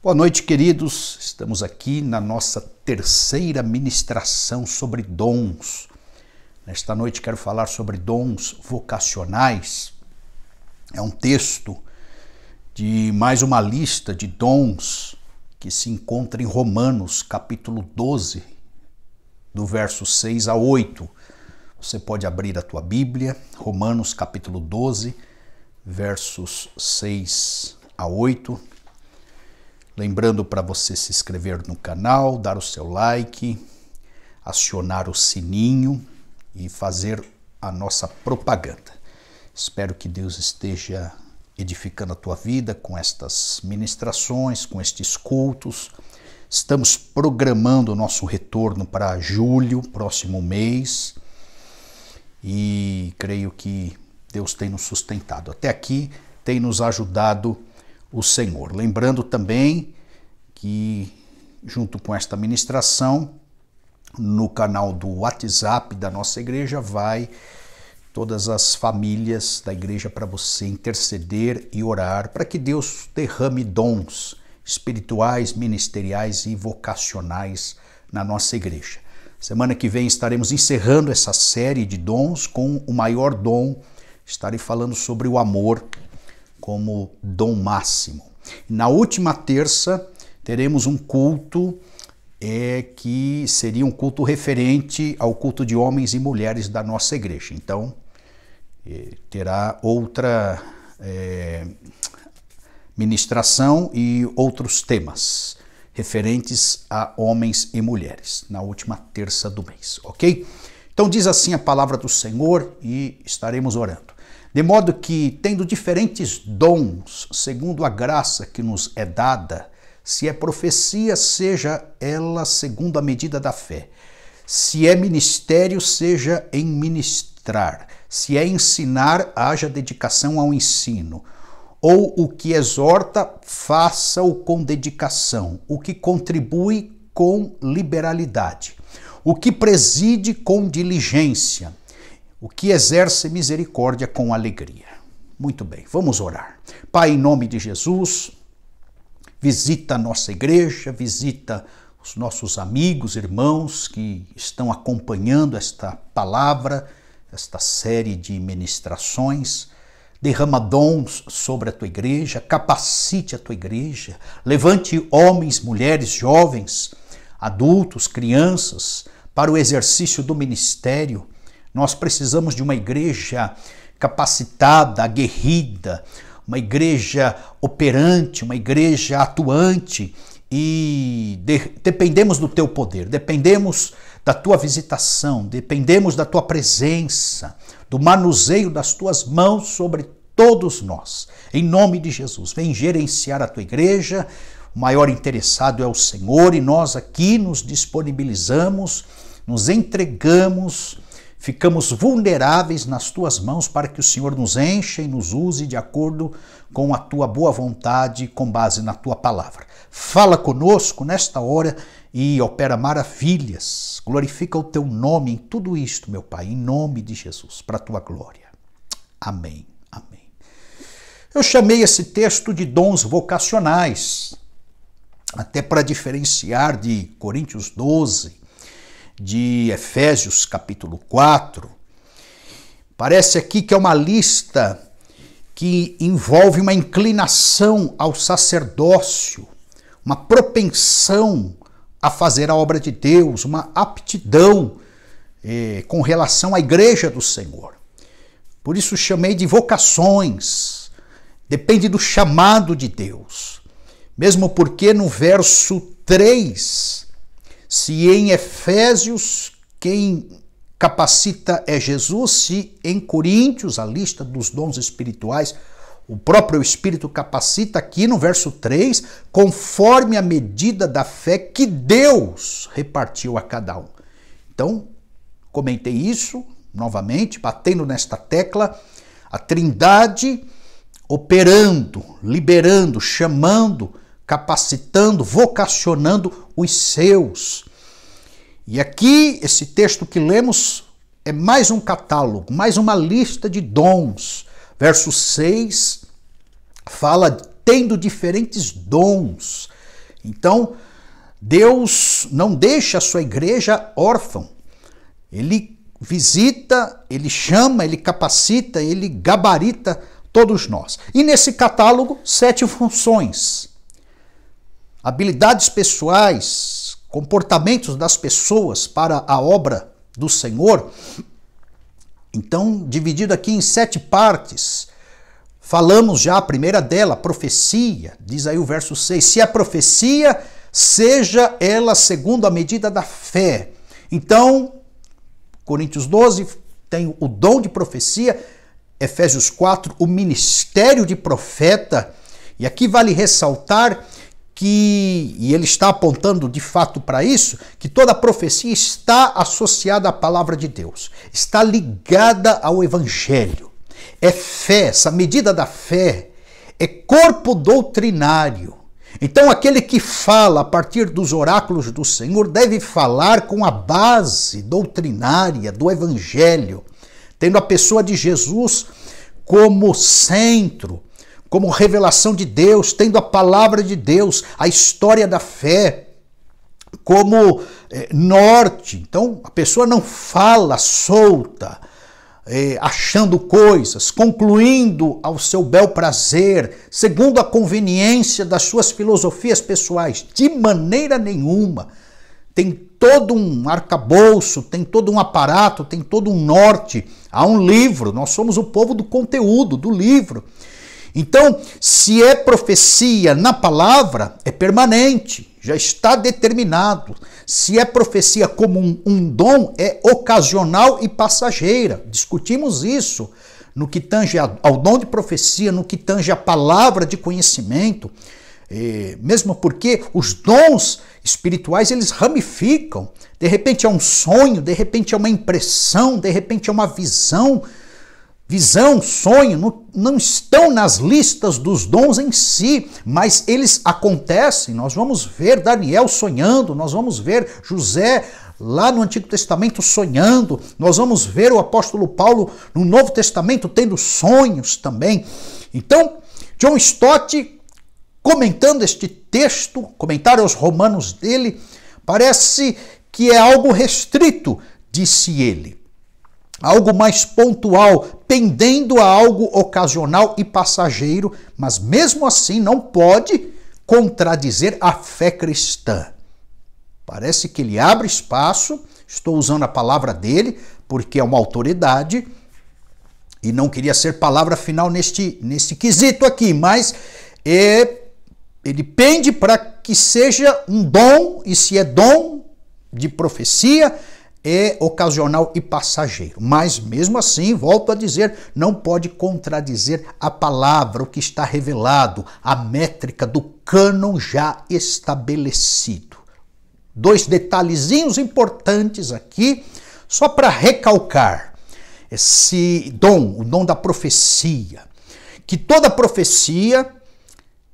Boa noite, queridos. Estamos aqui na nossa terceira ministração sobre dons. Nesta noite quero falar sobre dons vocacionais. É um texto de mais uma lista de dons que se encontra em Romanos, capítulo 12, do verso 6 a 8. Você pode abrir a tua Bíblia, Romanos, capítulo 12, versos 6 a 8. Lembrando para você se inscrever no canal, dar o seu like, acionar o sininho e fazer a nossa propaganda. Espero que Deus esteja edificando a tua vida com estas ministrações, com estes cultos. Estamos programando o nosso retorno para julho, próximo mês, e creio que Deus tem nos sustentado. Até aqui tem nos ajudado o Senhor. Lembrando também que, junto com esta ministração, no canal do WhatsApp da nossa igreja, vai todas as famílias da igreja para você interceder e orar para que Deus derrame dons espirituais, ministeriais e vocacionais na nossa igreja. Semana que vem estaremos encerrando essa série de dons com o maior dom. Estarei falando sobre o amor como dom máximo. Na última terça teremos um culto que seria um culto referente ao culto de homens e mulheres da nossa igreja. Então terá outra ministração e outros temas referentes a homens e mulheres na última terça do mês, ok? Então diz assim a palavra do Senhor e estaremos orando. De modo que, tendo diferentes dons, segundo a graça que nos é dada, se é profecia, seja ela segundo a medida da fé. Se é ministério, seja em ministrar. Se é ensinar, haja dedicação ao ensino. Ou o que exorta, faça-o com dedicação. O que contribui, com liberalidade. O que preside, com diligência. O que exerce misericórdia com alegria. Muito bem, vamos orar. Pai, em nome de Jesus, visita a nossa igreja, visita os nossos amigos, irmãos que estão acompanhando esta palavra, esta série de ministrações. Derrama dons sobre a tua igreja, capacite a tua igreja, levante homens, mulheres, jovens, adultos, crianças, para o exercício do ministério. Nós precisamos de uma igreja capacitada, aguerrida, uma igreja operante, uma igreja atuante, e dependemos do teu poder, dependemos da tua visitação, dependemos da tua presença, do manuseio das tuas mãos sobre todos nós. Em nome de Jesus, vem gerenciar a tua igreja. O maior interessado é o Senhor e nós aqui nos disponibilizamos, nos entregamos, ficamos vulneráveis nas tuas mãos para que o Senhor nos encha e nos use de acordo com a tua boa vontade, com base na tua palavra. Fala conosco nesta hora e opera maravilhas. Glorifica o teu nome em tudo isto, meu Pai, em nome de Jesus, para a tua glória. Amém, amém. Eu chamei esse texto de dons vocacionais, até para diferenciar de Coríntios 12, de Efésios capítulo 4, parece aqui que é uma lista que envolve uma inclinação ao sacerdócio, uma propensão a fazer a obra de Deus, uma aptidão com relação à igreja do Senhor. Por isso chamei de vocações, depende do chamado de Deus, mesmo porque no verso 3, se em Efésios quem capacita é Jesus, se em Coríntios, a lista dos dons espirituais, o próprio Espírito capacita, aqui no verso 3, conforme a medida da fé que Deus repartiu a cada um. Então, comentei isso novamente, batendo nesta tecla, a Trindade operando, liberando, chamando, capacitando, vocacionando os seus. E aqui, esse texto que lemos é mais um catálogo, mais uma lista de dons. Verso 6 fala tendo diferentes dons. Então, Deus não deixa a sua igreja órfã. Ele visita, ele chama, ele capacita, ele gabarita todos nós. E nesse catálogo, 7 funções. Habilidades pessoais, comportamentos das pessoas para a obra do Senhor. Então, dividido aqui em 7 partes. Falamos já a primeira dela, profecia. Diz aí o verso 6. Se é profecia, seja ela segundo a medida da fé. Então, Coríntios 12 tem o dom de profecia, Efésios 4, o ministério de profeta. E aqui vale ressaltar que, e ele está apontando de fato para isso, que toda profecia está associada à palavra de Deus, está ligada ao evangelho. É fé, essa medida da fé é corpo doutrinário. Então aquele que fala a partir dos oráculos do Senhor deve falar com a base doutrinária do evangelho, tendo a pessoa de Jesus como centro, como revelação de Deus, tendo a palavra de Deus, a história da fé como norte. Então a pessoa não fala solta, achando coisas, concluindo ao seu bel prazer, segundo a conveniência das suas filosofias pessoais. De maneira nenhuma. Tem todo um arcabouço, tem todo um aparato, tem todo um norte. Há um livro, nós somos o povo do conteúdo, do livro. Então, se é profecia na palavra, é permanente, já está determinado. Se é profecia como um dom, é ocasional e passageira. Discutimos isso no que tange ao dom de profecia, no que tange à palavra de conhecimento, mesmo porque os dons espirituais, eles ramificam. De repente é um sonho, de repente é uma impressão, de repente é uma visão. Visão, sonho, não estão nas listas dos dons em si, mas eles acontecem. Nós vamos ver Daniel sonhando, nós vamos ver José lá no Antigo Testamento sonhando, nós vamos ver o apóstolo Paulo no Novo Testamento tendo sonhos também. Então, John Stott, comentando este texto, comentário aos Romanos dele, parece que é algo restrito, disse ele. Algo mais pontual, pendendo a algo ocasional e passageiro, mas mesmo assim não pode contradizer a fé cristã. Parece que ele abre espaço, estou usando a palavra dele, porque é uma autoridade, e não queria ser palavra final neste quesito aqui, mas ele pende para que seja um dom, e se é dom de profecia, é ocasional e passageiro. Mas mesmo assim, volto a dizer, não pode contradizer a palavra, o que está revelado, a métrica do cânon já estabelecido. 2 detalhezinhos importantes aqui, só para recalcar esse dom, o dom da profecia. Que toda profecia,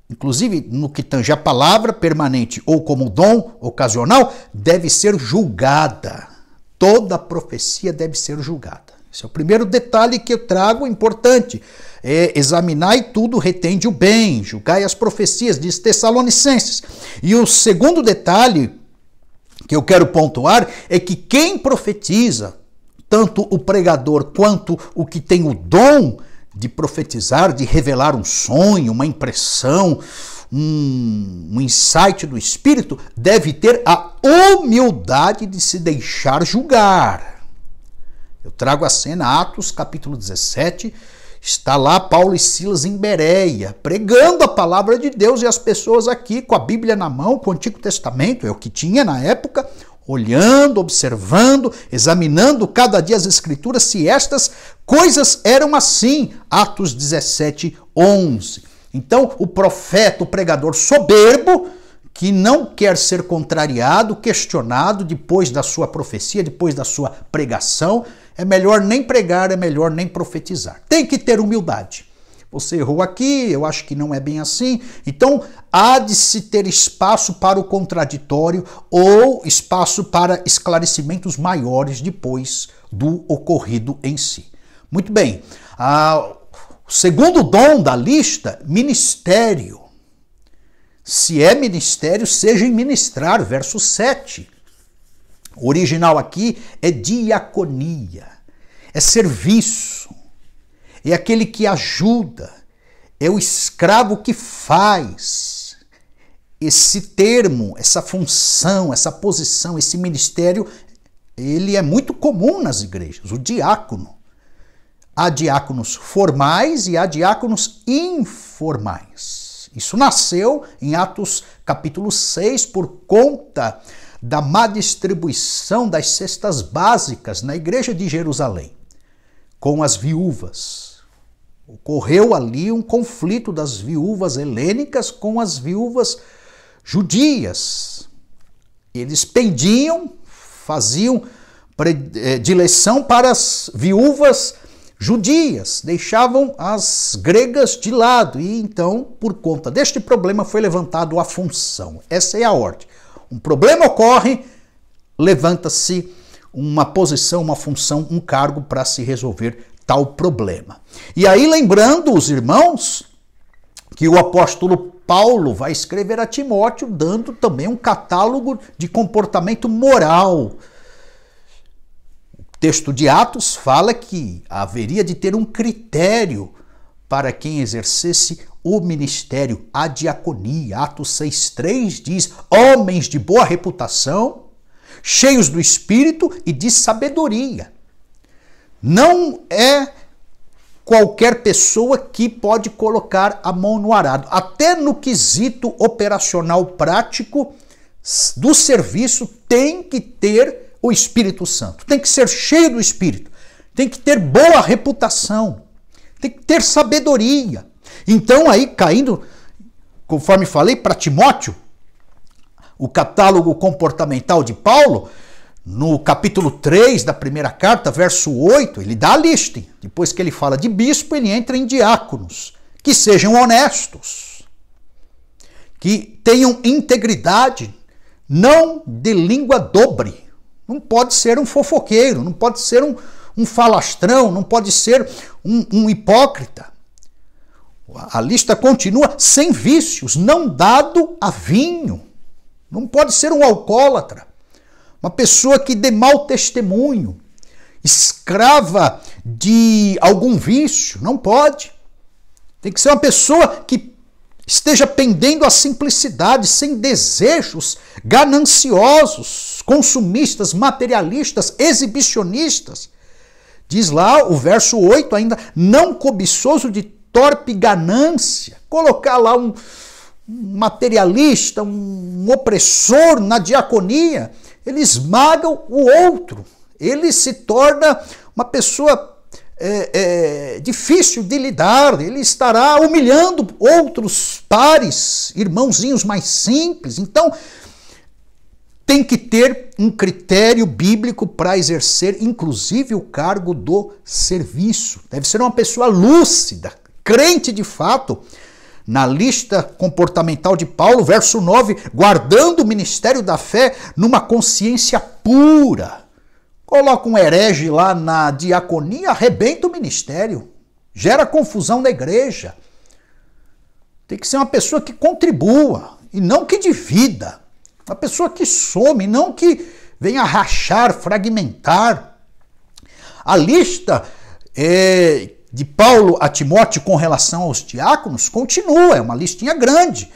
inclusive no que tange a palavra permanente ou como dom ocasional, deve ser julgada. Toda profecia deve ser julgada. Esse é o primeiro detalhe que eu trago, importante. Examinai tudo, retende o bem, julgai as profecias, diz Tessalonicenses. E o segundo detalhe que eu quero pontuar é que quem profetiza, tanto o pregador quanto o que tem o dom de profetizar, de revelar um sonho, uma impressão, um insight do Espírito, deve ter a humildade de se deixar julgar. Eu trago a cena, Atos capítulo 17, está lá Paulo e Silas em Bereia, pregando a palavra de Deus, e as pessoas aqui com a Bíblia na mão, com o Antigo Testamento, é o que tinha na época, olhando, observando, examinando cada dia as Escrituras, se estas coisas eram assim. Atos 17, 11. Então, o profeta, o pregador soberbo, que não quer ser contrariado, questionado depois da sua profecia, depois da sua pregação, é melhor nem pregar, é melhor nem profetizar. Tem que ter humildade. Você errou aqui, eu acho que não é bem assim. Então, há de se ter espaço para o contraditório ou espaço para esclarecimentos maiores depois do ocorrido em si. Muito bem. O segundo dom da lista, ministério. Se é ministério, seja em ministrar, verso 7. O original aqui é diaconia, é serviço, é aquele que ajuda, é o escravo que faz. Esse termo, essa função, essa posição, esse ministério, ele é muito comum nas igrejas, o diácono. Há diáconos formais e há diáconos informais. Isso nasceu em Atos capítulo 6 por conta da má distribuição das cestas básicas na igreja de Jerusalém com as viúvas. Ocorreu ali um conflito das viúvas helênicas com as viúvas judias. Eles pendiam, faziam predileção para as viúvas judias, deixavam as gregas de lado. E então, por conta deste problema, foi levantado a função. Essa é a ordem. Um problema ocorre, levanta-se uma posição, uma função, um cargo para se resolver tal problema. E aí, lembrando os irmãos que o apóstolo Paulo vai escrever a Timóteo, dando também um catálogo de comportamento moral. O texto de Atos fala que haveria de ter um critério para quem exercesse o ministério, a diaconia. Atos 6,3 diz: homens de boa reputação, cheios do Espírito e de sabedoria. Não é qualquer pessoa que pode colocar a mão no arado. Até no quesito operacional prático do serviço tem que ter o Espírito Santo. Tem que ser cheio do Espírito. Tem que ter boa reputação. Tem que ter sabedoria. Então aí caindo, conforme falei, para Timóteo, o catálogo comportamental de Paulo, no capítulo 3 da primeira carta, verso 8, ele dá a lista. Depois que ele fala de bispo, ele entra em diáconos, que sejam honestos, que tenham integridade, não de língua dobre. Não pode ser um fofoqueiro, não pode ser um falastrão, não pode ser um hipócrita. A lista continua: sem vícios, não dado a vinho. Não pode ser um alcoólatra. Uma pessoa que dê mau testemunho, escrava de algum vício, não pode. Tem que ser uma pessoa que esteja pendendo à simplicidade, sem desejos gananciosos, consumistas, materialistas, exibicionistas. Diz lá o verso 8 ainda: não cobiçoso de torpe ganância. Colocar lá um materialista, um opressor na diaconia, ele esmaga o outro, ele se torna uma pessoa difícil de lidar, ele estará humilhando outros pares, irmãozinhos mais simples. Então, tem que ter um critério bíblico para exercer, inclusive, o cargo do serviço. Deve ser uma pessoa lúcida, crente de fato. Na lista comportamental de Paulo, verso 9, guardando o ministério da fé numa consciência pura. Coloca um herege lá na diaconia, arrebenta o ministério, gera confusão na igreja. Tem que ser uma pessoa que contribua e não que divida. Uma pessoa que some, não que venha rachar, fragmentar. A lista de Paulo a Timóteo com relação aos diáconos continua, é uma listinha grande.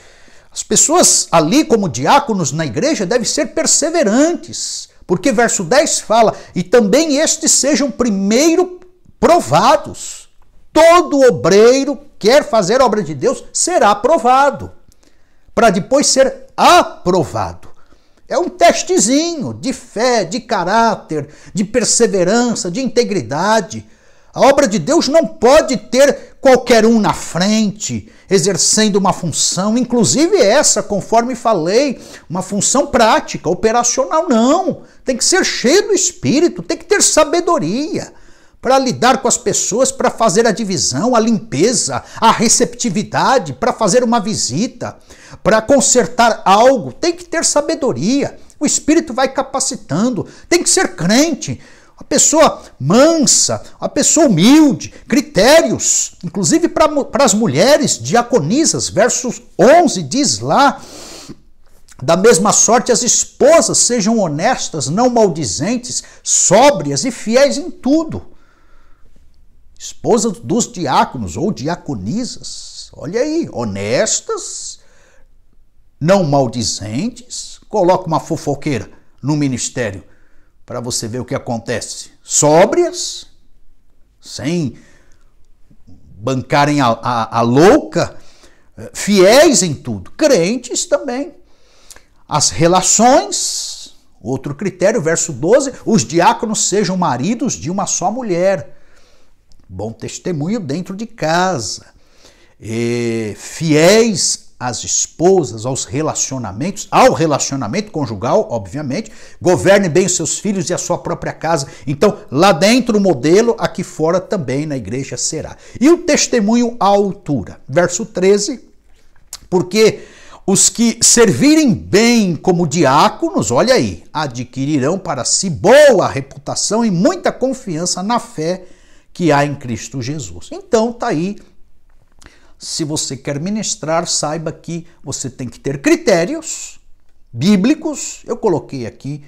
As pessoas ali como diáconos na igreja devem ser perseverantes, porque verso 10 fala: e também estes sejam primeiro provados. Todo obreiro quer fazer a obra de Deus, será aprovado, para depois ser aprovado. É um testezinho de fé, de caráter, de perseverança, de integridade. A obra de Deus não pode ter qualquer um na frente, exercendo uma função, inclusive essa, conforme falei, uma função prática, operacional, não. Tem que ser cheio do Espírito, tem que ter sabedoria para lidar com as pessoas, para fazer a divisão, a limpeza, a receptividade, para fazer uma visita, para consertar algo. Tem que ter sabedoria. O Espírito vai capacitando. Tem que ser crente. a pessoa mansa, a pessoa humilde, critérios, inclusive para as mulheres diaconisas, versos 11 diz lá, da mesma sorte as esposas sejam honestas, não maldizentes, sóbrias e fiéis em tudo. Esposas dos diáconos ou diaconisas, olha aí, honestas, não maldizentes, coloca uma fofoqueira no ministério, para você ver o que acontece. Sóbrias, sem bancarem a louca, fiéis em tudo. Crentes também. As relações, outro critério, verso 12, os diáconos sejam maridos de uma só mulher. Bom testemunho dentro de casa. Fiéis às esposas, aos relacionamentos, ao relacionamento conjugal, obviamente, governe bem os seus filhos e a sua própria casa. Então, lá dentro o modelo, aqui fora também na igreja será. E o testemunho à altura, verso 13, porque os que servirem bem como diáconos, olha aí, adquirirão para si boa reputação e muita confiança na fé que há em Cristo Jesus. Então, tá aí. Se você quer ministrar, saiba que você tem que ter critérios bíblicos. Eu coloquei aqui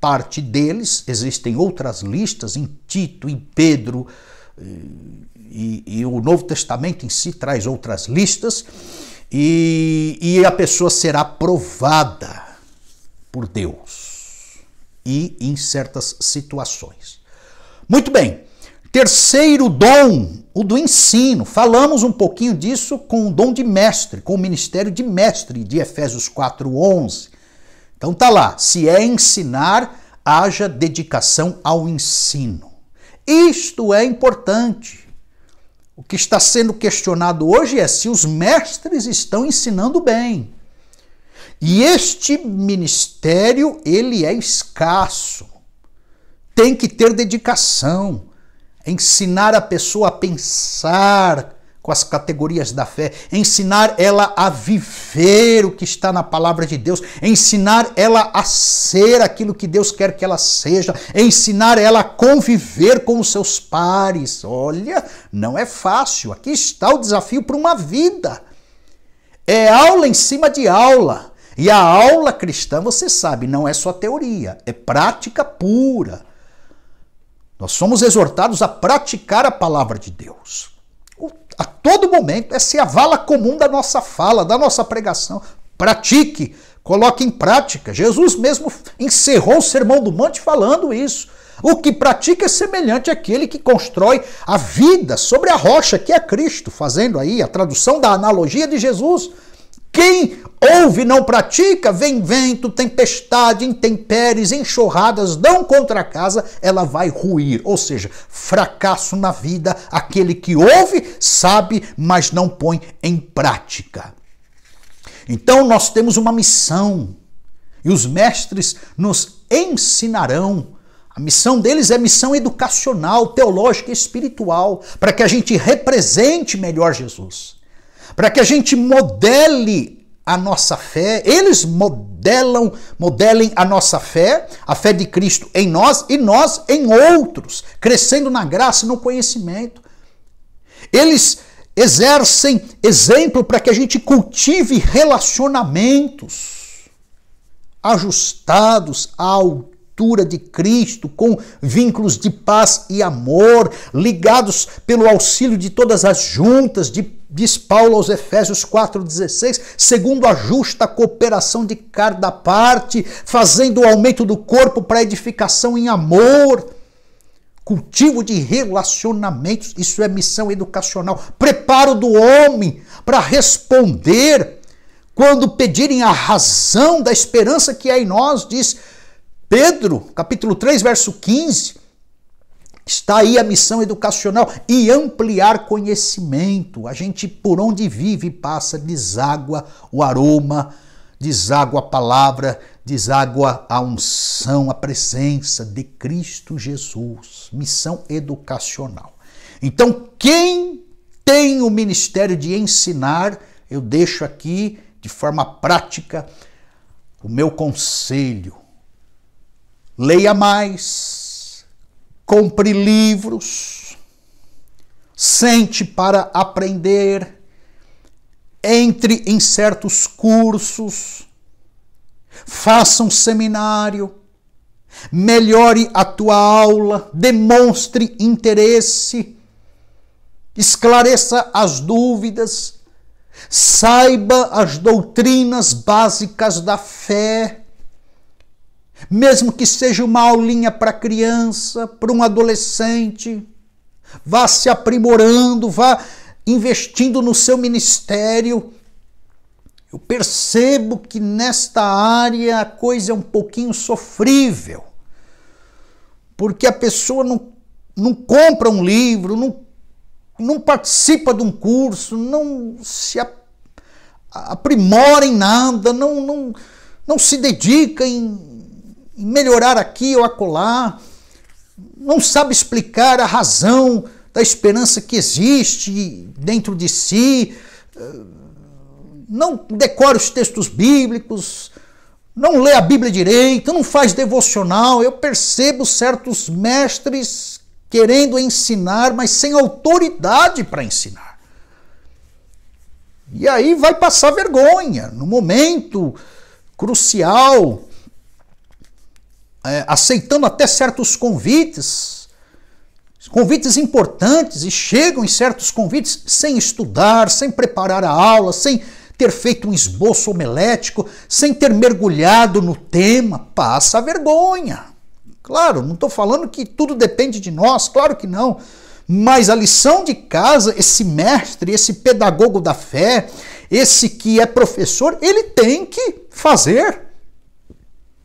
parte deles. Existem outras listas em Tito, em Pedro, e o Novo Testamento em si traz outras listas. E a pessoa será provada por Deus e em certas situações. Muito bem. Terceiro dom, o do ensino. Falamos um pouquinho disso com o dom de mestre, com o ministério de mestre de Efésios 4:11. Então tá lá, se é ensinar, haja dedicação ao ensino. Isto é importante. O que está sendo questionado hoje é se os mestres estão ensinando bem. E este ministério, ele é escasso. Tem que ter dedicação. Ensinar a pessoa a pensar com as categorias da fé, ensinar ela a viver o que está na palavra de Deus, ensinar ela a ser aquilo que Deus quer que ela seja, ensinar ela a conviver com os seus pares. Olha, não é fácil. Aqui está o desafio para uma vida. É aula em cima de aula. E a aula cristã, você sabe, não é só teoria, é prática pura. Nós somos exortados a praticar a palavra de Deus. A todo momento, essa é a vala comum da nossa fala, da nossa pregação. Pratique, coloque em prática. Jesus mesmo encerrou o Sermão do Monte falando isso. O que pratica é semelhante àquele que constrói a vida sobre a rocha, que é Cristo, fazendo aí a tradução da analogia de Jesus. Quem ouve e não pratica, vem vento, tempestade, intempéries, enxurradas, dão contra a casa, ela vai ruir. Ou seja, fracasso na vida, aquele que ouve, sabe, mas não põe em prática. Então nós temos uma missão e os mestres nos ensinarão. A missão deles é missão educacional, teológica e espiritual, para que a gente represente melhor Jesus. Para que a gente modele a nossa fé, eles modelem a nossa fé, a fé de Cristo em nós e nós em outros, crescendo na graça e no conhecimento. Eles exercem exemplo para que a gente cultive relacionamentos ajustados à altura de Cristo, com vínculos de paz e amor, ligados pelo auxílio de todas as juntas, diz Paulo aos Efésios 4,16, segundo a justa cooperação de cada parte, fazendo o aumento do corpo para edificação em amor, cultivo de relacionamentos, isso é missão educacional, preparo do homem para responder quando pedirem a razão da esperança que é em nós, diz Pedro, capítulo 3, verso 15, está aí a missão educacional e ampliar conhecimento. A gente, por onde vive e passa, deságua o aroma, deságua a palavra, deságua a unção, a presença de Cristo Jesus. Missão educacional. Então, quem tem o ministério de ensinar, eu deixo aqui de forma prática o meu conselho. Leia mais, compre livros, sente para aprender, entre em certos cursos, faça um seminário, melhore a tua aula, demonstre interesse, esclareça as dúvidas, saiba as doutrinas básicas da fé, mesmo que seja uma aulinha para criança, para um adolescente, vá se aprimorando, vá investindo no seu ministério. Eu percebo que nesta área a coisa é um pouquinho sofrível, porque a pessoa não compra um livro, não participa de um curso, não se aprimora em nada, não se dedica em melhorar aqui ou acolá, não sabe explicar a razão da esperança que existe dentro de si, não decora os textos bíblicos, não lê a Bíblia direito, não faz devocional. Eu percebo certos mestres querendo ensinar, mas sem autoridade para ensinar. E aí vai passar vergonha, no momento crucial, aceitando até certos convites importantes, e chegam em certos convites sem estudar, sem preparar a aula, sem ter feito um esboço homilético, sem ter mergulhado no tema. Passa vergonha. Claro, não estou falando que tudo depende de nós, claro que não. Mas a lição de casa, esse mestre, esse pedagogo da fé, esse que é professor, ele tem que fazer.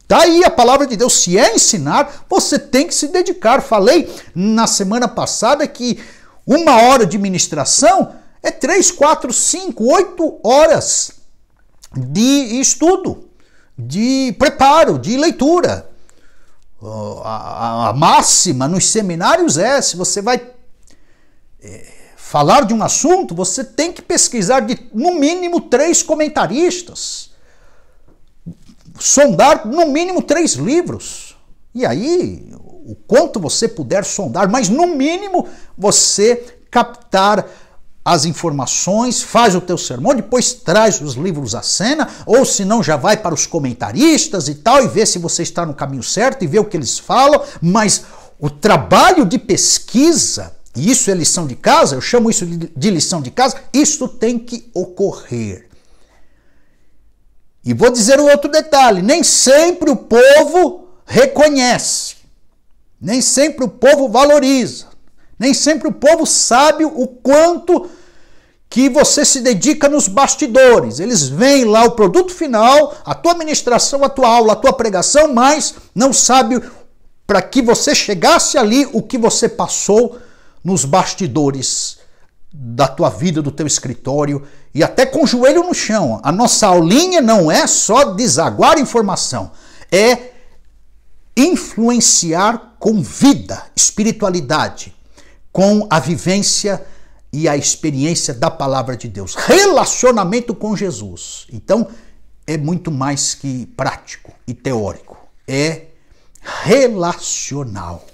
Daí a palavra de Deus, se é ensinar, você tem que se dedicar. Falei na semana passada que 1 hora de ministração é 3, 4, 5, 8 horas de estudo, de preparo, de leitura. A máxima nos seminários é, se você vai falar de um assunto, você tem que pesquisar de no mínimo 3 comentaristas, sondar no mínimo 3 livros. E aí, o quanto você puder sondar, mas no mínimo você captar as informações, faz o teu sermão, depois traz os livros à cena, ou se não já vai para os comentaristas e tal, e vê se você está no caminho certo e vê o que eles falam. Mas o trabalho de pesquisa, e isso é lição de casa, eu chamo isso de lição de casa, isso tem que ocorrer. E vou dizer um outro detalhe, nem sempre o povo reconhece, nem sempre o povo valoriza, nem sempre o povo sabe o quanto que você se dedica nos bastidores. Eles veem lá o produto final, a tua ministração, a tua aula, a tua pregação, mas não sabe para que você chegasse ali o que você passou nos bastidores da tua vida, do teu escritório, e até com o joelho no chão. A nossa aulinha não é só desaguar informação, é influenciar com vida, espiritualidade, com a vivência e a experiência da palavra de Deus. Relacionamento com Jesus. Então, é muito mais que prático e teórico. É relacional.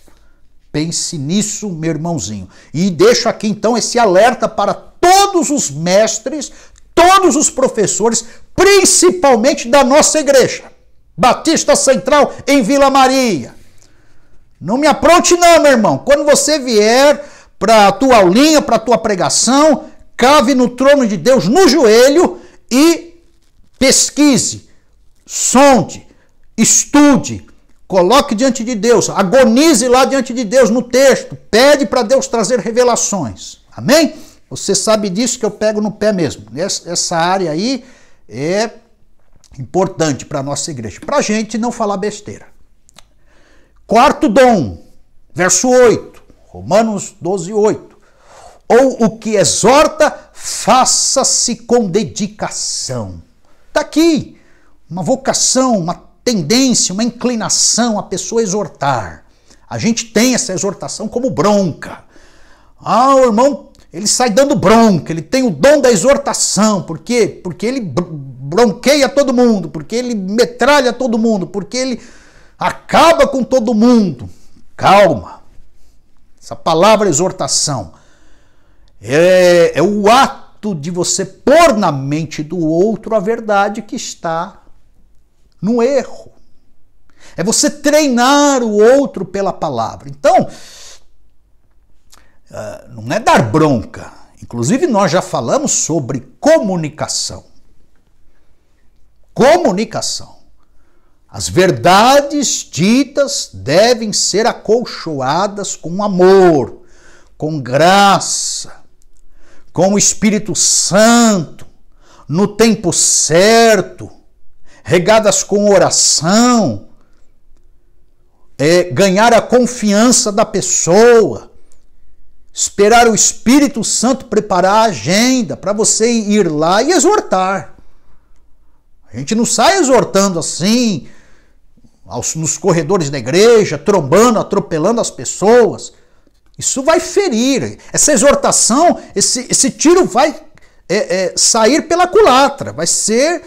Pense nisso, meu irmãozinho. E deixo aqui, então, esse alerta para todos os mestres, todos os professores, principalmente da nossa igreja. Batista Central, em Vila Maria. Não me apronte não, meu irmão. Quando você vier para a tua aulinha, para a tua pregação, cave no trono de Deus no joelho e pesquise, sonde, estude, coloque diante de Deus, agonize lá diante de Deus no texto, pede para Deus trazer revelações. Amém? Você sabe disso que eu pego no pé mesmo. Essa área aí é importante para a nossa igreja, para a gente não falar besteira. Quarto dom, verso 8, Romanos 12, 8. Ou o que exorta, faça-se com dedicação. Está aqui uma vocação, uma tendência, uma inclinação a pessoa exortar. A gente tem essa exortação como bronca. Ah, o irmão, ele sai dando bronca, ele tem o dom da exortação. Por quê? Porque ele bronqueia todo mundo, porque ele metralha todo mundo, porque ele acaba com todo mundo. Calma. Essa palavra exortação é o ato de você pôr na mente do outro a verdade que está no erro. É você treinar o outro pela palavra. Então, não é dar bronca. Inclusive, nós já falamos sobre comunicação. Comunicação. As verdades ditas devem ser acolchoadas com amor, com graça, com o Espírito Santo, no tempo certo, regadas com oração, ganhar a confiança da pessoa, esperar o Espírito Santo preparar a agenda para você ir lá e exortar. A gente não sai exortando assim, nos corredores da igreja, trombando, atropelando as pessoas. Isso vai ferir. Essa exortação, esse tiro vai sair pela culatra, vai ser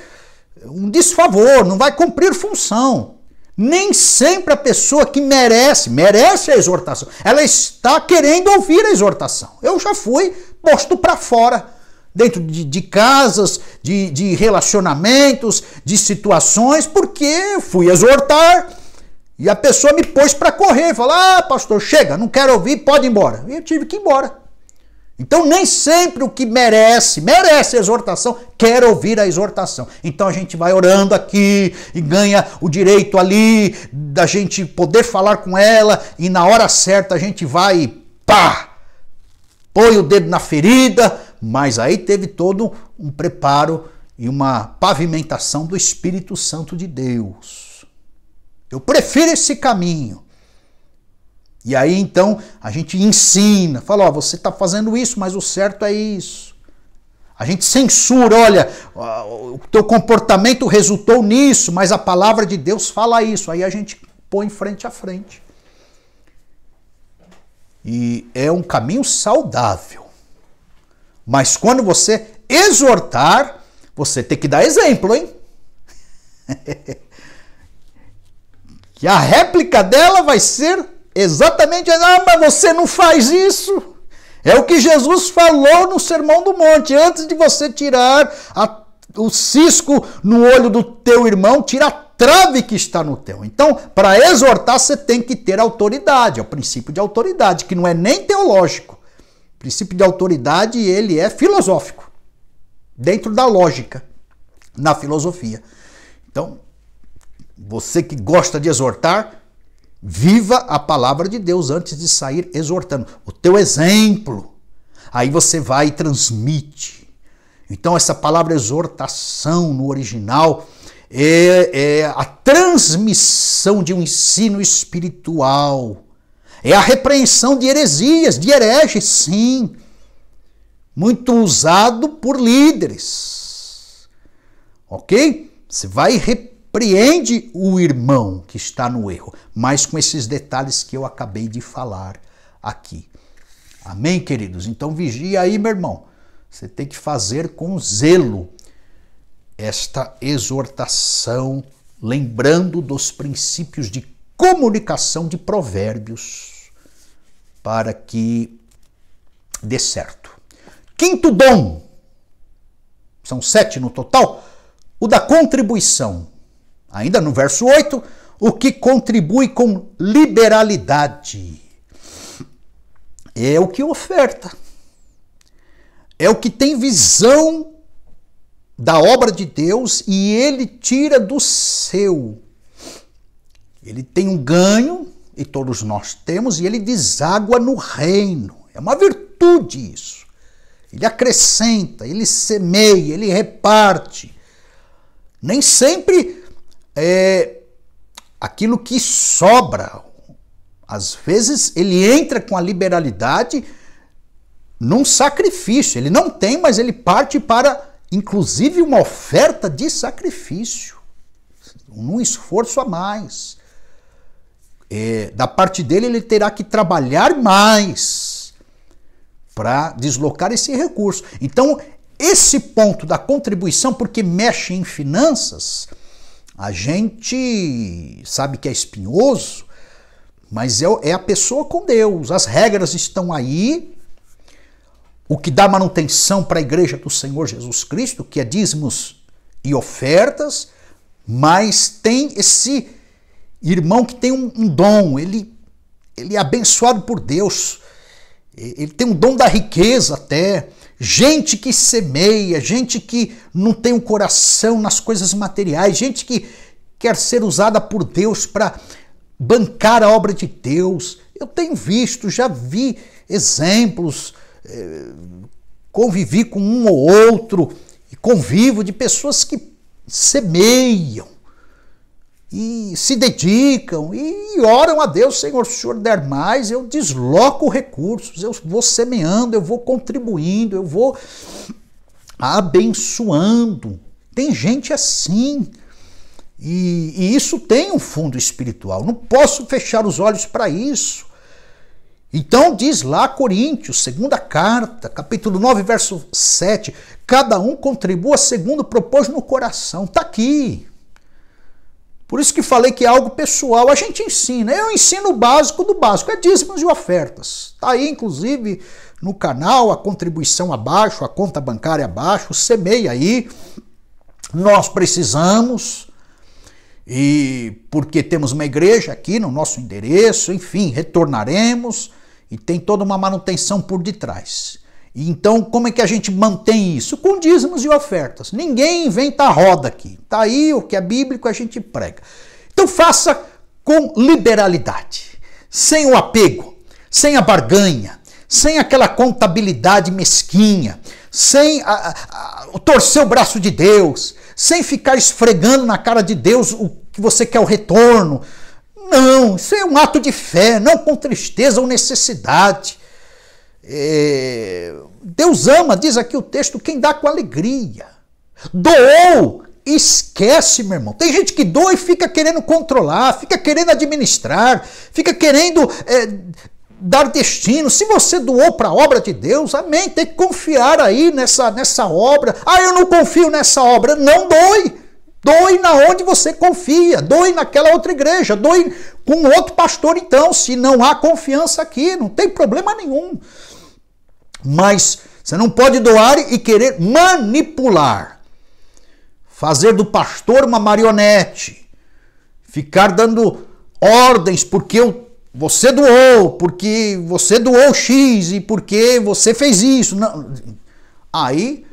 um desfavor, não vai cumprir função. Nem sempre a pessoa que merece a exortação, ela está querendo ouvir a exortação. Eu já fui posto para fora, dentro de casas, de relacionamentos, de situações, porque fui exortar e a pessoa me pôs para correr, falou: ah, pastor, chega, não quero ouvir, pode ir embora. E eu tive que ir embora. Então nem sempre o que merece a exortação, quer ouvir a exortação. Então a gente vai orando aqui e ganha o direito ali da gente poder falar com ela, e na hora certa a gente vai e pá, põe o dedo na ferida, mas aí teve todo um preparo e uma pavimentação do Espírito Santo de Deus. Eu prefiro esse caminho. E aí então a gente ensina, fala: ó, você está fazendo isso, mas o certo é isso. A gente censura: olha, o teu comportamento resultou nisso, mas a palavra de Deus fala isso. Aí a gente põe frente a frente. E é um caminho saudável. Mas quando você exortar, você tem que dar exemplo, hein? Que a réplica dela vai ser exatamente: ah, mas você não faz isso. É o que Jesus falou no Sermão do Monte: antes de você tirar o cisco no olho do teu irmão, tira a trave que está no teu. Então, para exortar, você tem que ter autoridade. É o princípio de autoridade, que não é nem teológico. O princípio de autoridade, ele é filosófico, dentro da lógica, na filosofia. Então, você que gosta de exortar, viva a palavra de Deus antes de sair exortando. O teu exemplo. Aí você vai e transmite. Então essa palavra exortação no original é a transmissão de um ensino espiritual. É a repreensão de heresias, de hereges, sim. Muito usado por líderes. Ok? Você vai e repreende o irmão que está no erro, mas com esses detalhes que eu acabei de falar aqui. Amém, queridos? Então vigia aí, meu irmão. Você tem que fazer com zelo esta exortação, lembrando dos princípios de comunicação de Provérbios, para que dê certo. Quinto dom, são 7 no total, o da contribuição. Ainda no verso 8, o que contribui com liberalidade. É o que oferta. É o que tem visão da obra de Deus e ele tira do seu. Ele tem um ganho, e todos nós temos, e ele deságua no reino. É uma virtude isso. Ele acrescenta, ele semeia, ele reparte. Nem sempre é aquilo que sobra. Às vezes ele entra com a liberalidade num sacrifício. Ele não tem, mas ele parte para, inclusive, uma oferta de sacrifício. Num esforço a mais. Da parte dele, ele terá que trabalhar mais para deslocar esse recurso. Então, esse ponto da contribuição, porque mexe em finanças, a gente sabe que é espinhoso, mas é a pessoa com Deus. As regras estão aí. O que dá manutenção para a igreja do Senhor Jesus Cristo, que é dízimos e ofertas, mas tem esse irmão que tem um dom, ele é abençoado por Deus, ele tem um dom da riqueza até, gente que semeia, gente que não tem um coração nas coisas materiais, gente que quer ser usada por Deus para bancar a obra de Deus. Eu tenho visto, já vi exemplos, convivi com um ou outro, e convivo de pessoas que semeiam, e se dedicam, e oram a Deus: Senhor, se o Senhor der mais, eu desloco recursos, eu vou semeando, eu vou contribuindo, eu vou abençoando. Tem gente assim, e isso tem um fundo espiritual, não posso fechar os olhos para isso. Então diz lá Coríntios, segunda carta, capítulo 9, verso 7, cada um contribua segundo propôs no coração. Está aqui. Por isso que falei que é algo pessoal. A gente ensina, eu ensino o básico do básico, é dízimos e ofertas. Está aí, inclusive, no canal, a contribuição abaixo, a conta bancária abaixo, semeia aí. Nós precisamos, e porque temos uma igreja aqui no nosso endereço, enfim, retornaremos, e tem toda uma manutenção por detrás. E então, como é que a gente mantém isso? Com dízimos e ofertas. Ninguém inventa a roda aqui. Está aí o que é bíblico, a gente prega. Então faça com liberalidade, sem o apego, sem a barganha, sem aquela contabilidade mesquinha, sem torcer o braço de Deus, sem ficar esfregando na cara de Deus o que você quer o retorno. Não, isso é um ato de fé, não com tristeza ou necessidade. Deus ama, diz aqui o texto, quem dá com alegria. Doou, esquece, meu irmão. Tem gente que doa e fica querendo controlar, fica querendo administrar, fica querendo dar destino. Se você doou para a obra de Deus, amém, tem que confiar aí nessa obra. Ah, eu não confio nessa obra. Não doe. Doe na onde você confia, doe naquela outra igreja, doe com outro pastor então, se não há confiança aqui, não tem problema nenhum. Mas você não pode doar e querer manipular, fazer do pastor uma marionete, ficar dando ordens porque você doou X e porque você fez isso. Não. Aí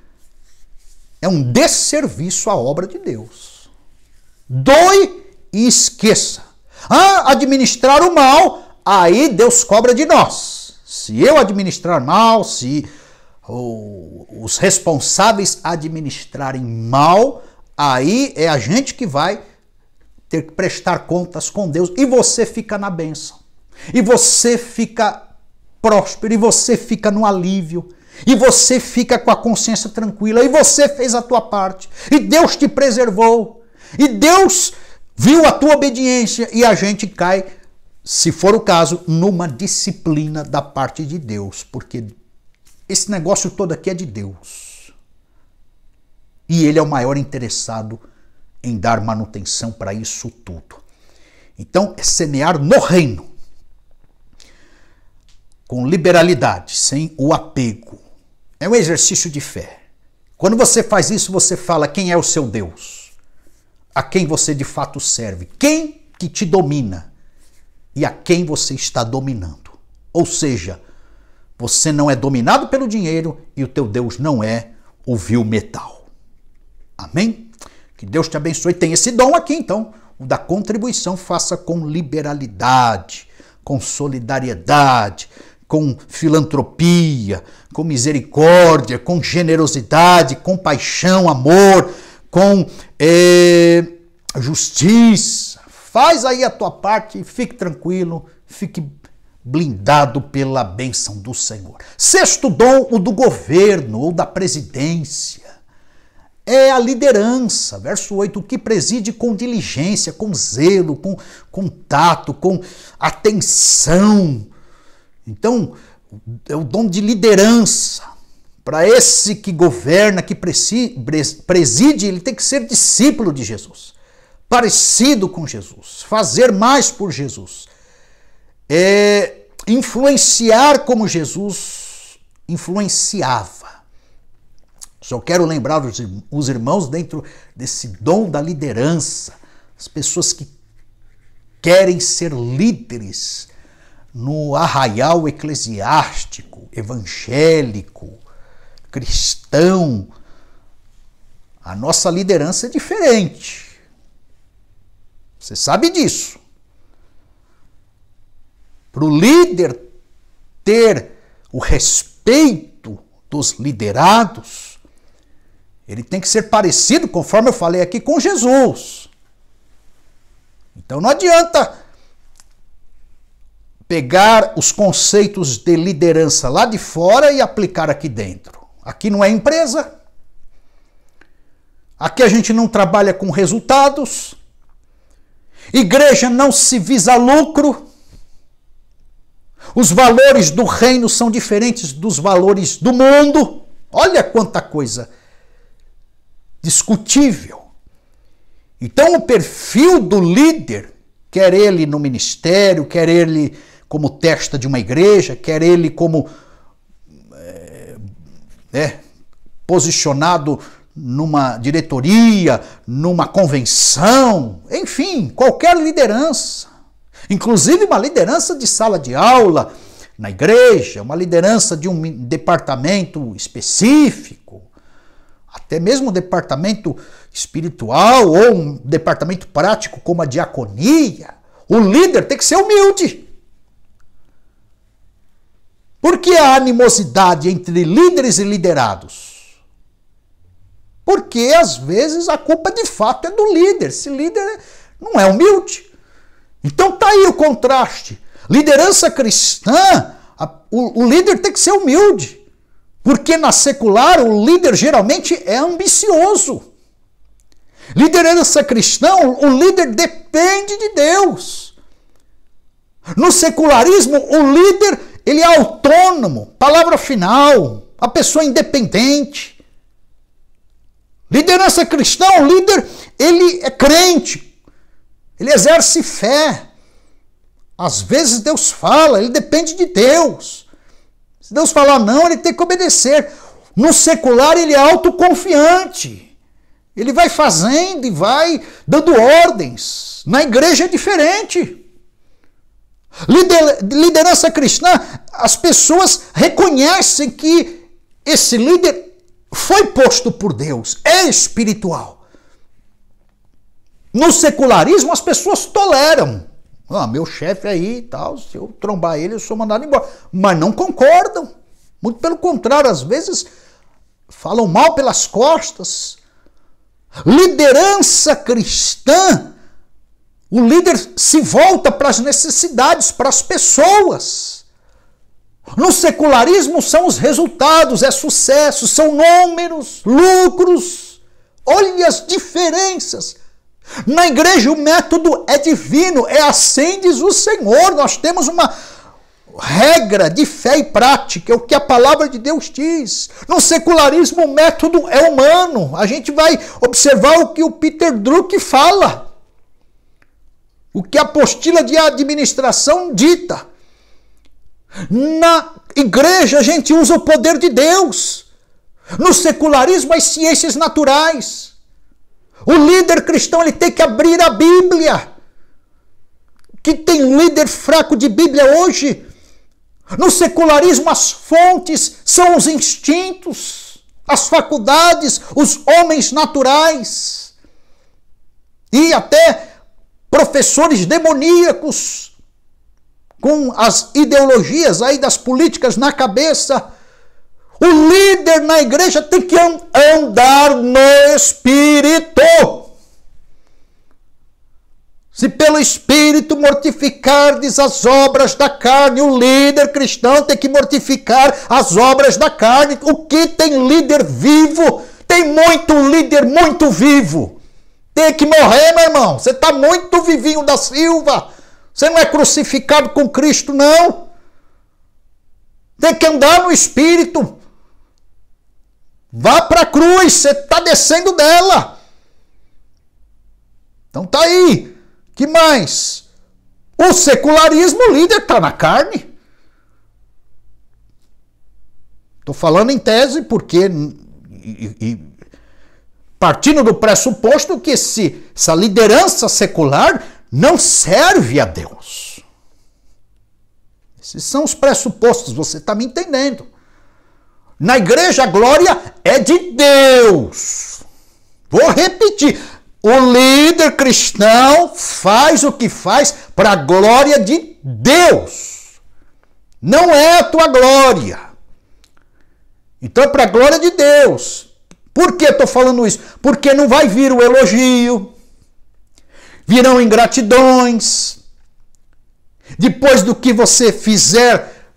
é um desserviço à obra de Deus. Doe e esqueça. Administrar o mal, aí Deus cobra de nós. Se eu administrar mal, se os responsáveis administrarem mal, aí é a gente que vai ter que prestar contas com Deus. E você fica na bênção. E você fica próspero. E você fica no alívio. E você fica com a consciência tranquila, e você fez a tua parte, e Deus te preservou, e Deus viu a tua obediência, e a gente cai, se for o caso, numa disciplina da parte de Deus, porque esse negócio todo aqui é de Deus. E Ele é o maior interessado em dar manutenção para isso tudo. Então, é semear no reino, com liberalidade, sem o apego. É um exercício de fé. Quando você faz isso, você fala quem é o seu Deus, a quem você de fato serve, quem que te domina e a quem você está dominando. Ou seja, você não é dominado pelo dinheiro e o teu Deus não é o vil metal. Amém? Que Deus te abençoe. Tem esse dom aqui, então, o da contribuição. Faça com liberalidade, com solidariedade, com filantropia, com misericórdia, com generosidade, com paixão, amor, com justiça. Faz aí a tua parte e fique tranquilo, fique blindado pela bênção do Senhor. Sexto dom, o do governo ou da presidência. É a liderança, verso 8, o que preside com diligência, com zelo, com tato, com atenção. Então, é o dom de liderança. Para esse que governa, que preside, ele tem que ser discípulo de Jesus, parecido com Jesus, fazer mais por Jesus. influenciar como Jesus influenciava. Só quero lembrar os irmãos dentro desse dom da liderança, as pessoas que querem ser líderes no arraial eclesiástico, evangélico, cristão. A nossa liderança é diferente. Você sabe disso. Para o líder ter o respeito dos liderados, ele tem que ser parecido, conforme eu falei aqui, com Jesus. Então não adianta pegar os conceitos de liderança lá de fora e aplicar aqui dentro. Aqui não é empresa. Aqui a gente não trabalha com resultados. Igreja não se visa lucro. Os valores do reino são diferentes dos valores do mundo. Olha quanta coisa discutível. Então o perfil do líder, quer ele no ministério, quer ele como testa de uma igreja, quer ele como posicionado numa diretoria, numa convenção, enfim, qualquer liderança. Inclusive uma liderança de sala de aula na igreja, uma liderança de um departamento específico, até mesmo um departamento espiritual ou um departamento prático como a diaconia. O líder tem que ser humilde. Por que a animosidade entre líderes e liderados? Porque às vezes a culpa de fato é do líder. Esse líder não é humilde. Então tá aí o contraste. Liderança cristã, o líder tem que ser humilde. Porque na secular o líder geralmente é ambicioso. Liderança cristã, o líder depende de Deus. No secularismo, o líder ele é autônomo, palavra final, a pessoa independente. Liderança cristã, o líder ele é crente, ele exerce fé. Às vezes Deus fala, ele depende de Deus. Se Deus falar não, ele tem que obedecer. No secular, ele é autoconfiante. Ele vai fazendo e vai dando ordens. Na igreja é diferente. Liderança cristã, as pessoas reconhecem que esse líder foi posto por Deus, é espiritual. No secularismo, as pessoas toleram. Meu chefe aí e tal, se eu trombar ele, eu sou mandado embora. Mas não concordam. Muito pelo contrário, às vezes falam mal pelas costas. Liderança cristã, o líder se volta para as necessidades, para as pessoas. No secularismo são os resultados, é sucesso, são números, lucros. Olha as diferenças. Na igreja o método é divino, é assim diz o Senhor. Nós temos uma regra de fé e prática, é o que a palavra de Deus diz. No secularismo o método é humano. A gente vai observar o que o Peter Drucker fala, o que a apostila de administração dita. Na igreja a gente usa o poder de Deus. No secularismo as ciências naturais. O líder cristão ele tem que abrir a Bíblia. Que tem líder fraco de Bíblia hoje? No secularismo as fontes são os instintos, as faculdades, os homens naturais. E até professores demoníacos com as ideologias aí das políticas na cabeça. O líder na igreja tem que andar no Espírito. Se pelo Espírito mortificardes as obras da carne, o líder cristão tem que mortificar as obras da carne. O que tem líder vivo? Tem muito líder muito vivo. Tem que morrer, meu irmão. Você está muito vivinho da Silva. Você não é crucificado com Cristo, não. Tem que andar no Espírito. Vá para a cruz, você está descendo dela. Então tá aí. Que mais? O secularismo, o líder está na carne. Estou falando em tese porque, partindo do pressuposto que essa liderança secular não serve a Deus. Esses são os pressupostos, você está me entendendo. Na igreja a glória é de Deus. Vou repetir. O líder cristão faz o que faz para a glória de Deus. Não é a tua glória. Então é para a glória de Deus. Por que estou falando isso? Porque não vai vir o elogio, virão ingratidões. Depois do que você fizer,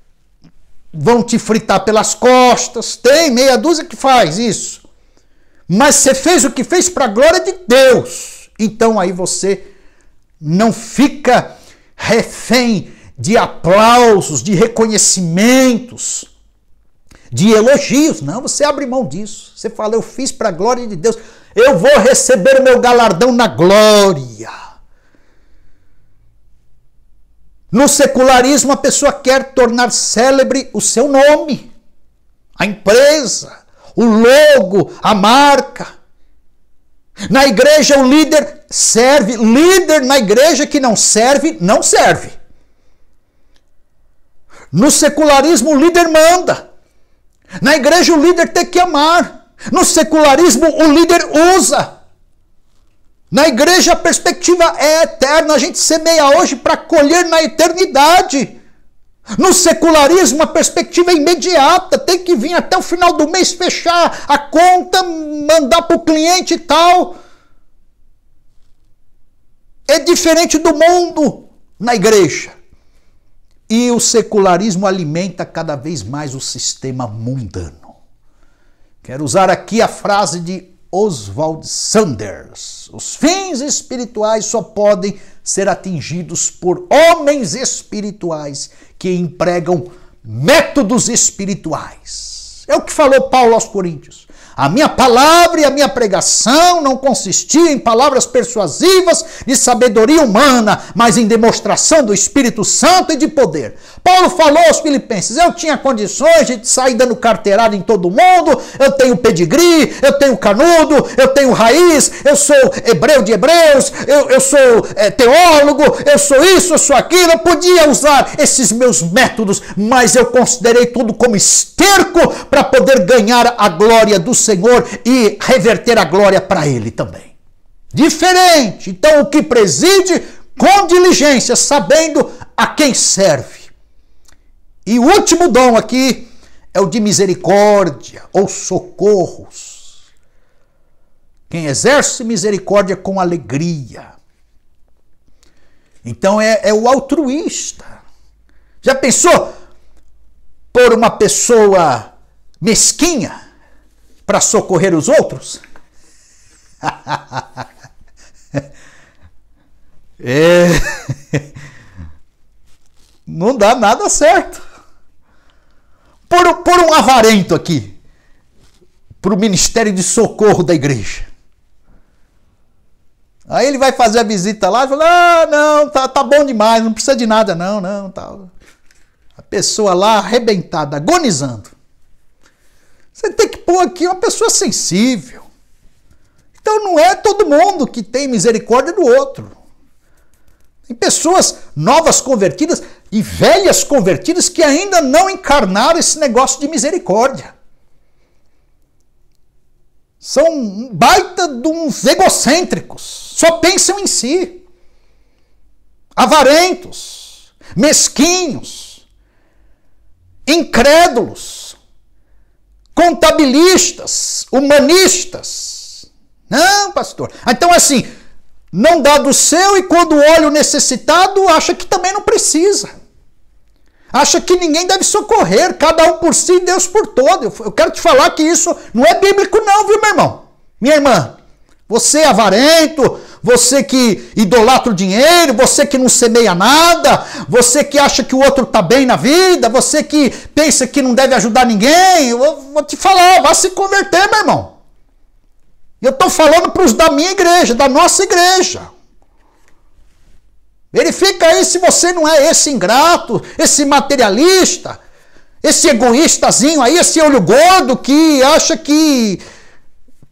vão te fritar pelas costas. Tem meia dúzia que faz isso. Mas você fez o que fez para a glória de Deus. Então aí você não fica refém de aplausos, de reconhecimentos, de elogios. Não, você abre mão disso. Você fala, eu fiz para a glória de Deus. Eu vou receber o meu galardão na glória. No secularismo, a pessoa quer tornar célebre o seu nome, a empresa, o logo, a marca. Na igreja o líder serve. Líder na igreja que não serve, não serve. No secularismo o líder manda. Na igreja o líder tem que amar. No secularismo o líder usa. Na igreja a perspectiva é eterna. A gente semeia hoje para colher na eternidade. No secularismo, a perspectiva é imediata, tem que vir até o final do mês fechar a conta, mandar para o cliente e tal. É diferente do mundo na igreja. E o secularismo alimenta cada vez mais o sistema mundano. Quero usar aqui a frase de Oswald Sanders. Os fins espirituais só podem ser atingidos por homens espirituais que empregam métodos espirituais. É o que falou Paulo aos Coríntios. A minha palavra e a minha pregação não consistia em palavras persuasivas de sabedoria humana, mas em demonstração do Espírito Santo e de poder. Paulo falou aos filipenses, eu tinha condições de sair dando carteirada em todo mundo, eu tenho pedigree, eu tenho canudo, eu tenho raiz, eu sou hebreu de hebreus, eu sou teólogo, eu sou isso, eu sou aquilo, eu podia usar esses meus métodos, mas eu considerei tudo como esterco para poder ganhar a glória do Senhor e reverter a glória para Ele também. Diferente. Então o que preside com diligência, sabendo a quem serve. E o último dom aqui é o de misericórdia ou socorros. Quem exerce misericórdia com alegria. Então é o altruísta. Já pensou por uma pessoa mesquinha para socorrer os outros? Não dá nada certo. Por um avarento aqui, para o ministério de socorro da igreja. Aí ele vai fazer a visita lá e fala, não, tá bom demais, não precisa de nada, não, tá. A pessoa lá arrebentada, agonizando. Você tem que pôr aqui uma pessoa sensível. Então não é todo mundo que tem misericórdia do outro. Tem pessoas novas convertidas e velhas convertidas que ainda não encarnaram esse negócio de misericórdia. São um baita de uns egocêntricos. Só pensam em si. Avarentos, mesquinhos, incrédulos, contabilistas, humanistas. Não, pastor. Então assim, não dá do seu e quando olha o necessitado, acha que também não precisa. Acha que ninguém deve socorrer, cada um por si, Deus por todo. Eu quero te falar que isso não é bíblico não, viu, meu irmão? Minha irmã, você é avarento, você que idolatra o dinheiro, você que não semeia nada, você que acha que o outro está bem na vida, você que pensa que não deve ajudar ninguém, eu vou te falar, vá se converter, meu irmão. Eu estou falando para os da minha igreja, da nossa igreja. Verifica aí se você não é esse ingrato, esse materialista, esse egoístazinho aí, esse olho gordo que acha que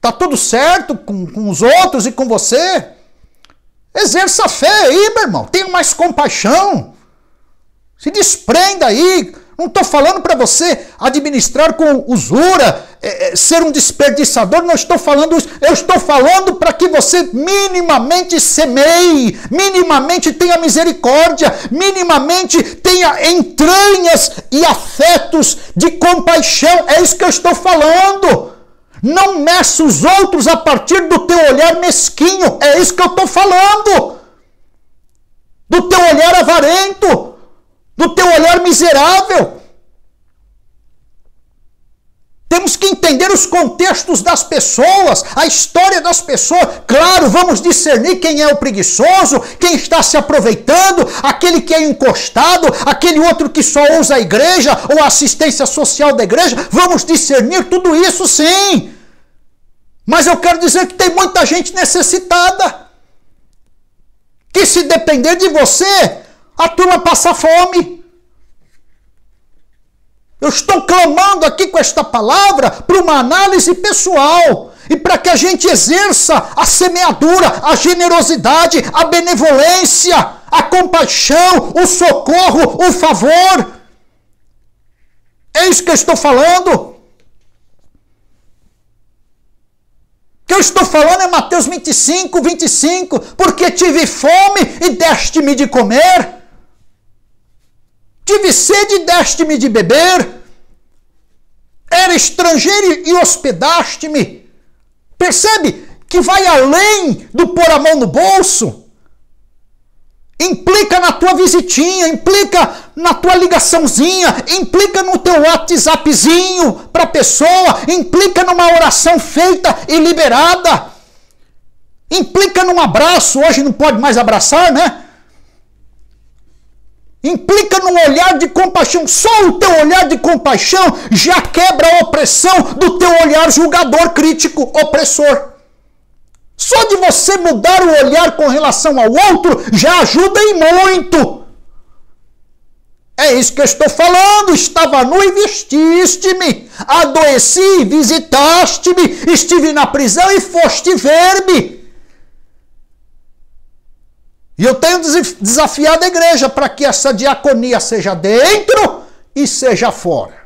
tá tudo certo com os outros e com você. Exerça a fé aí, meu irmão. Tenha mais compaixão. Se desprenda aí. Não estou falando para você administrar com usura, ser um desperdiçador, não estou falando isso. Eu estou falando para que você minimamente semeie, minimamente tenha misericórdia, minimamente tenha entranhas e afetos de compaixão. É isso que eu estou falando. Não meça os outros a partir do teu olhar mesquinho. É isso que eu estou falando. Do teu olhar avarento. Do teu olhar miserável. Temos que entender os contextos das pessoas, a história das pessoas. Claro, vamos discernir quem é o preguiçoso, quem está se aproveitando, aquele que é encostado, aquele outro que só usa a igreja ou a assistência social da igreja. Vamos discernir tudo isso, sim. Mas eu quero dizer que tem muita gente necessitada, que se depender de você, a turma passa fome. Eu estou clamando aqui com esta palavra para uma análise pessoal e para que a gente exerça a semeadura, a generosidade, a benevolência, a compaixão, o socorro, o favor. É isso que eu estou falando. O que eu estou falando é Mateus 25, 25. Porque tive fome e deste-me de comer. Tive sede e deste-me de beber. Era estrangeiro e hospedaste-me. Percebe que vai além do pôr a mão no bolso. Implica na tua visitinha, implica na tua ligaçãozinha, implica no teu WhatsAppzinho para a pessoa, implica numa oração feita e liberada, implica num abraço, hoje não pode mais abraçar, né? Implica num olhar de compaixão. Só o teu olhar de compaixão já quebra a opressão do teu olhar julgador, crítico, opressor. Só de você mudar o olhar com relação ao outro já ajuda e muito. É isso que eu estou falando. Estava nu e vestiste-me. Adoeci e visitaste-me. Estive na prisão e foste ver-me. E eu tenho desafiado a igreja para que essa diaconia seja dentro e seja fora.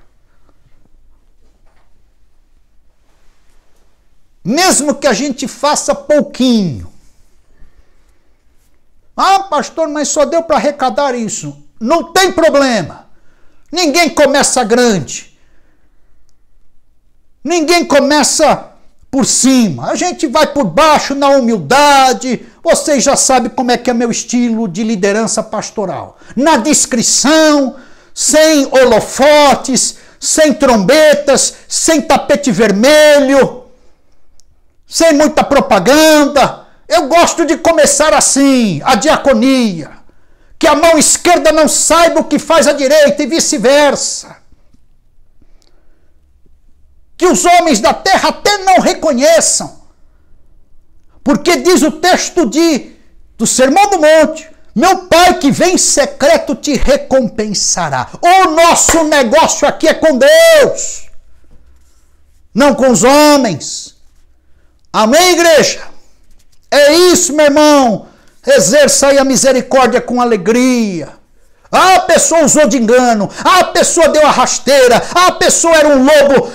Mesmo que a gente faça pouquinho. Ah, pastor, mas só deu para arrecadar isso. Não tem problema. Ninguém começa grande. Ninguém começa por cima. A gente vai por baixo na humildade. Vocês já sabem como é que é meu estilo de liderança pastoral. Na discrição, sem holofotes, sem trombetas, sem tapete vermelho, sem muita propaganda. Eu gosto de começar assim, a diaconia. Que a mão esquerda não saiba o que faz a direita e vice-versa. Que os homens da terra até não reconheçam. Porque diz o texto do Sermão do Monte, meu Pai que vem em secreto te recompensará. O nosso negócio aqui é com Deus, não com os homens. Amém, igreja? É isso, meu irmão. Exerça aí a misericórdia com alegria. Ah, a pessoa usou de engano. Ah, a pessoa deu a rasteira. Ah, a pessoa era um lobo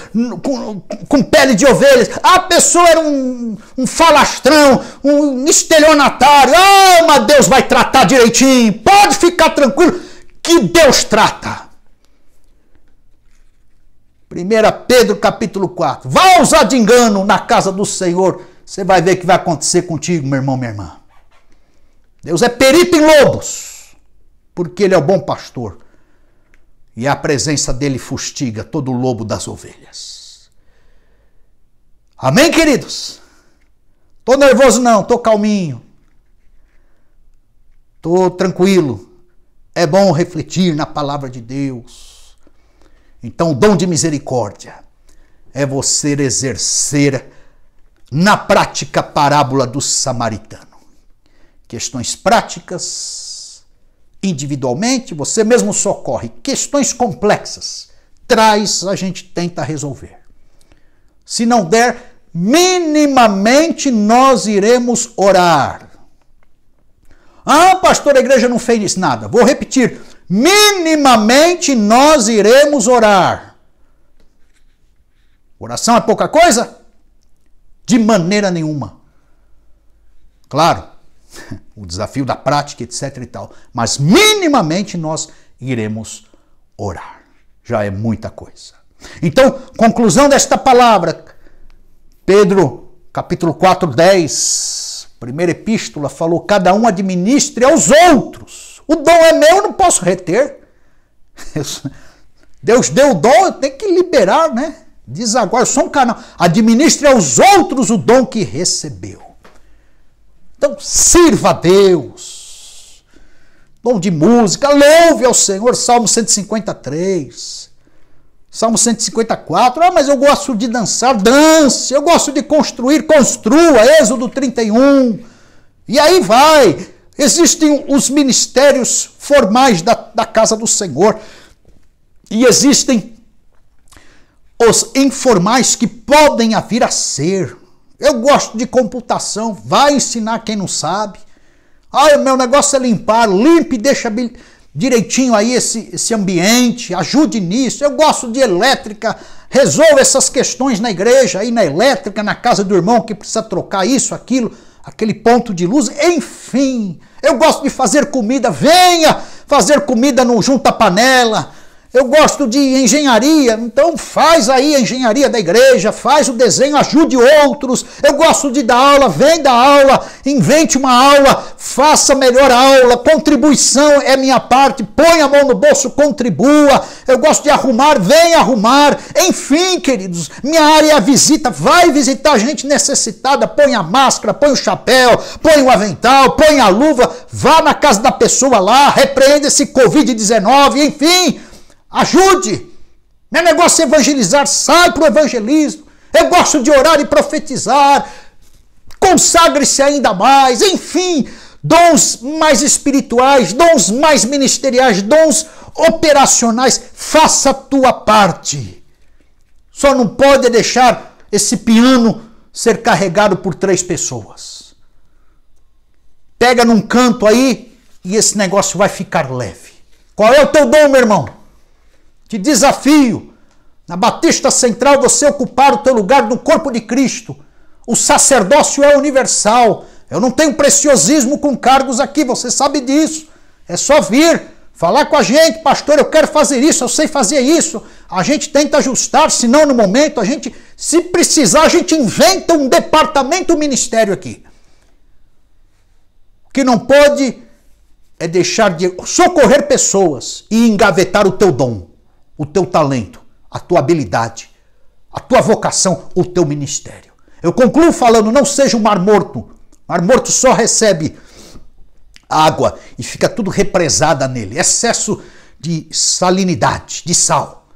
com pele de ovelhas. Ah, a pessoa era um falastrão, um estelionatário. Ah, mas Deus vai tratar direitinho. Pode ficar tranquilo que Deus trata. 1 Pedro capítulo 4. Vá usar de engano na casa do Senhor. Você vai ver o que vai acontecer contigo, meu irmão, minha irmã. Deus é perito em lobos, porque Ele é o bom pastor. E a presença dele fustiga todo o lobo das ovelhas. Amém, queridos? Tô nervoso não, tô calminho. Tô tranquilo. É bom refletir na palavra de Deus. Então, o dom de misericórdia é você exercer na prática a parábola do samaritano. Questões práticas, individualmente, você mesmo socorre. Questões complexas, traz, a gente tenta resolver. Se não der, minimamente nós iremos orar. Ah, pastor, a igreja não fez nada. Vou repetir, minimamente nós iremos orar. Oração é pouca coisa? De maneira nenhuma. Claro, o desafio da prática, etc e tal. Mas minimamente nós iremos orar. Já é muita coisa. Então, conclusão desta palavra. Pedro, capítulo 4, 10, primeira epístola, falou, cada um administre aos outros. O dom é meu, eu não posso reter. Deus deu o dom, eu tenho que liberar, né? Diz agora, eu sou um canal. Administre aos outros o dom que recebeu. Então, sirva a Deus. Dom de música, louve ao Senhor. Salmo 153. Salmo 154. Ah, mas eu gosto de dançar. Dance. Eu gosto de construir. Construa. Êxodo 31. E aí vai. Existem os ministérios formais da casa do Senhor. E existem os informais que podem vir a ser. Eu gosto de computação, vai ensinar quem não sabe. Ah, o meu negócio é limpar, limpe e deixa direitinho aí esse ambiente, ajude nisso. Eu gosto de elétrica, resolva essas questões na igreja, aí na elétrica, na casa do irmão que precisa trocar isso, aquilo, aquele ponto de luz, enfim. Eu gosto de fazer comida, venha fazer comida no junta-panela. Eu gosto de engenharia, então faz aí a engenharia da igreja, faz o desenho, ajude outros. Eu gosto de dar aula, vem dar aula, invente uma aula, faça melhor aula, contribuição é minha parte, põe a mão no bolso, contribua. Eu gosto de arrumar, vem arrumar. Enfim, queridos, minha área é a visita, vai visitar gente necessitada, põe a máscara, põe o chapéu, põe o avental, põe a luva, vá na casa da pessoa lá, repreenda esse Covid-19, enfim. Ajude! Meu negócio é evangelizar, sai para o evangelismo. Eu gosto de orar e profetizar. Consagre-se ainda mais. Enfim, dons mais espirituais, dons mais ministeriais, dons operacionais. Faça a tua parte. Só não pode deixar esse piano ser carregado por 3 pessoas. Pega num canto aí e esse negócio vai ficar leve. Qual é o teu dom, meu irmão? Te desafio, na Batista Central, você ocupar o teu lugar no corpo de Cristo. O sacerdócio é universal. Eu não tenho preciosismo com cargos aqui, você sabe disso. É só vir, falar com a gente, pastor, eu quero fazer isso, eu sei fazer isso. A gente tenta ajustar, se não no momento, a gente, se precisar, a gente inventa um departamento, um ministério aqui. O que não pode é deixar de socorrer pessoas e engavetar o teu dom, o teu talento, a tua habilidade, a tua vocação, o teu ministério. Eu concluo falando, não seja um mar morto. Mar morto só recebe água e fica tudo represada nele. Excesso de salinidade, de sal.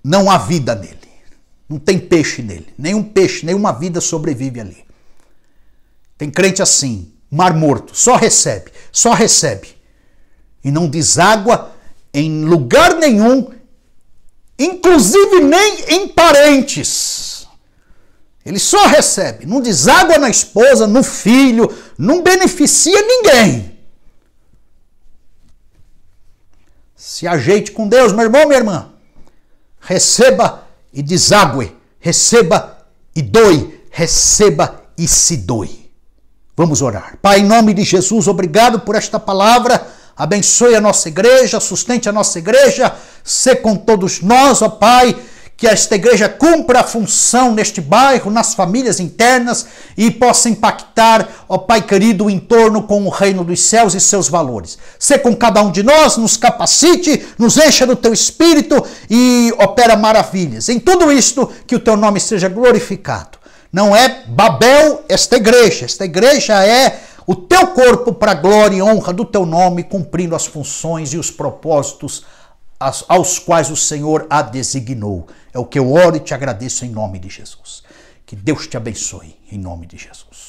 Não há vida nele. Não tem peixe nele. Nenhum peixe, nenhuma vida sobrevive ali. Tem crente assim, mar morto, só recebe. E não deságua em lugar nenhum, inclusive nem em parentes. Ele só recebe, não deságua na esposa, no filho, não beneficia ninguém. Se ajeite com Deus, meu irmão, minha irmã. Receba e deságue, receba e doe, receba e se doe. Vamos orar. Pai, em nome de Jesus, obrigado por esta palavra. Abençoe a nossa igreja, sustente a nossa igreja, sê com todos nós, ó Pai, que esta igreja cumpra a função neste bairro, nas famílias internas e possa impactar, ó Pai querido, o entorno com o reino dos céus e seus valores. Sê com cada um de nós, nos capacite, nos encha do teu espírito e opera maravilhas. Em tudo isto, que o teu nome seja glorificado. Não é Babel esta igreja é o teu corpo para a glória e honra do teu nome, cumprindo as funções e os propósitos aos quais o Senhor a designou. É o que eu oro e te agradeço em nome de Jesus. Que Deus te abençoe em nome de Jesus.